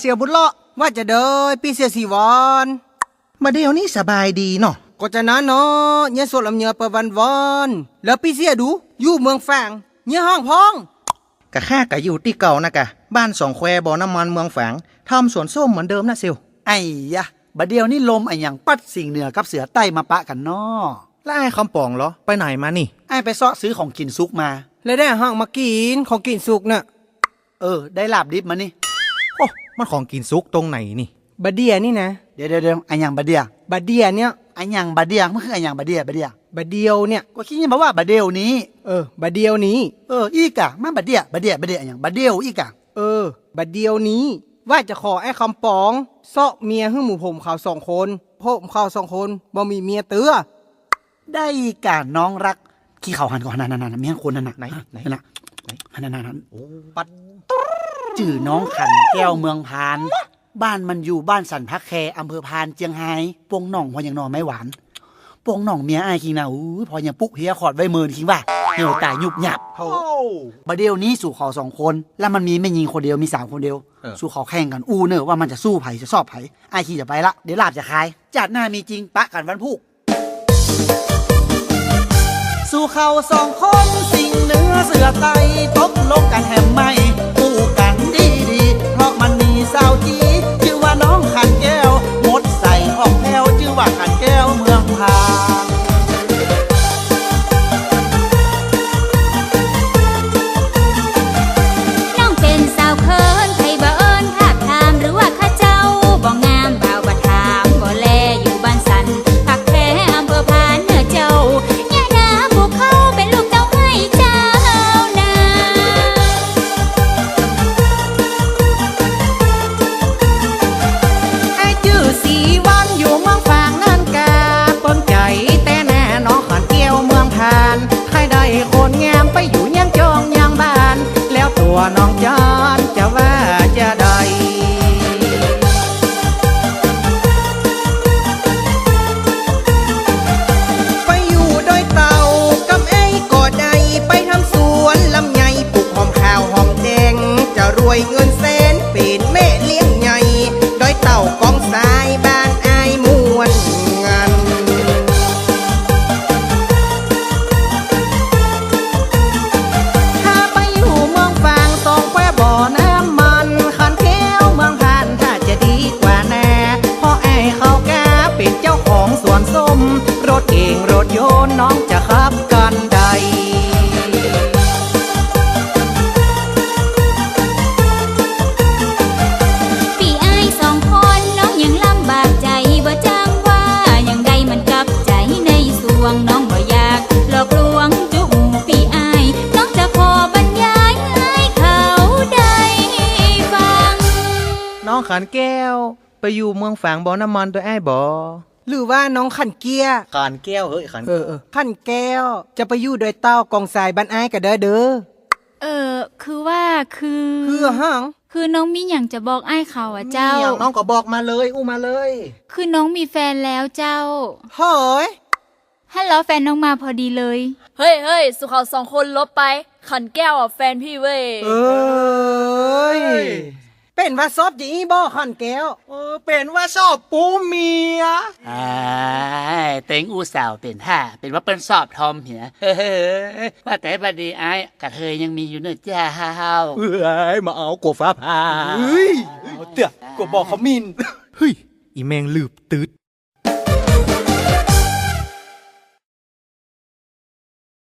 เสียบุญเลาะว่าจะเดินปีเสียสีวอนมาเดี๋ยวนี้สบายดีเนาะก็จะนั้นเนาะเนี่ยสดลำเนียเปิดวันวันแล้วปีเสียดูอยู่เมืองฝางเนี่ยห้องพ้องกะแค่กะอยู่ที่เก่านะกะบ้านสองแควบ่อน้ำมันเมืองฝางทำสวนส้มเหมือนเดิมนะเซลไอ้ยะบัดเดียวนี่ลมไอ้อย่างปัดสิ่งเหนือกับเสือใต้มาปะกันเนาะแล้วไอ้คำปองเหรอไปไหนมานี่ไอ้ไปเซาะซื้อของกินซุกมาแล้วได้ห้างมากินของกินสุกน่ะได้ลาบดิบมานี่โอ้มันของกินซุกตรงไหนนี่บะเดียนี่นะเดี๋ยวไอ้อย่างบัดเดียบะเดียเนี่ยไอ้อย่างบัดเดียมันคือไอ้อย่างบัดเดียบะเดียวเนี่ยก็คิดยังบอกว่าบัดเดียวนี้บะเดียวนี้อีกอะมาบัดเดียไอ้อย่างบัดเดียวอีกอะบะเดียวนี้ว่าจะขอไอ้คำปองเซาะเมียให้หมู่ผมเขาสองคนผมเขาสองคนบ่มีเมียเตื้อได้กะน้องรักขี้เขาหันก่อนนั่นเมียคนนั่นน่ะไหนน่ะนั่นโอ้ปัดจื่อน้องขันแก้วเมืองพานบ้านมันอยู่บ้านสันพักแคอำเภอพานเจียงไฮ้ปงหน่องพออย่างนอนไม่หวานปงหน่องเมียไอ้คิงนะพออย่างปุ๊กเฮียขอดไว้เมินคิงว่าเหี่ยวตายยุบหยับประเดี๋ยวนี้สู่ขอ2 คนแล้วมันมีไม่ยิงคนเดียวมี3 คนเดียวสู่ขอแข่งกันเนอะว่ามันจะสู้ไผ่จะสอบไผ่ไอ้คิงจะไปละเดี๋ยวลาบจะคายจัดหน้ามีจริงปะกันวันพุกสู่เขา2 คนสิ่งเหนือเสือไตตกลงกันแหมไม่คู่กันดีเพราะมันมีสาวจีชื่อว่าน้องขันแก้วมดใส่ออกแถวชื่อว่าขันแก้วเมืองพานน้องเป็นสาวเคินไทยบ่เอิญภาคถามหรือว่าข้าเจ้าบ่งามบ่าวบ่ถามบ่แลอยู่บ้านสันพักแท้อำเภอพานเหนือเจ้าเป็นลูกเจ้าให้เจ้านาไอ้จื่อสีวันอยู่เมืองฝางนั่นกาเปิ้นใจแต่แน่น้องขันเกี้ยวเมืองพานใครได้คนงามไปอยู่ยังจองยังบ้านแล้วตัวน้องจอนจะว่าจะได้รวยเงินแสนเป็นแม่เลี้ยงใหญ่ดอยเต่ากองทรายบ้านอายมวนงานถ้าไปอยู่เมืองฝางสองแควบ่อน้ำมันขันแก้วเมืองพานถ้าจะดีกว่าแน่เพราะไอ้เขาแก่เป็นเจ้าของสวนส้มรถเองรถยนต์น้องจะขับกันใดน้องบ่อยากหลอกลวงจุ่มพี่อายน้องจะขอบรรยายให้เขาได้ฟังน้องขันแก้วไปอยู่เมืองฝางบ่อน้ำมันตัวไอ้บ่หรือว่าน้องขันเกียขันแก้วเฮ้ยขันขันแก้วจะไปอยู่โดยเต้ากองทรายบ้านไอ้กะเด้อคือว่าคือห้างคือน้องมีอย่างจะบอกไอ้เขาอ่ะเจ้าน้องก็บอกมาเลยอู้มาเลยคือน้องมีแฟนแล้วเจ้าเฮ้ยฮัลโหลแฟนน้องมาพอดีเลยเฮ้ยสุเขา2 คนลบไปขันแก้วแฟนพี่เว้ยเป็นว่าซอบจีบ่ขันแก้วเป็นว่าชอบปูเมียเต็งอูสาวเป็นเป็นว่าเป็นสอบทอมเหียว่าแต่บัดนี้ไอ้กระเทยยังมีอยู่เนอะเจ้ามาเอากบฟ้าผ่าเตี้ยกบบอกเขามินเฮ้ยอีแมงลืบตืด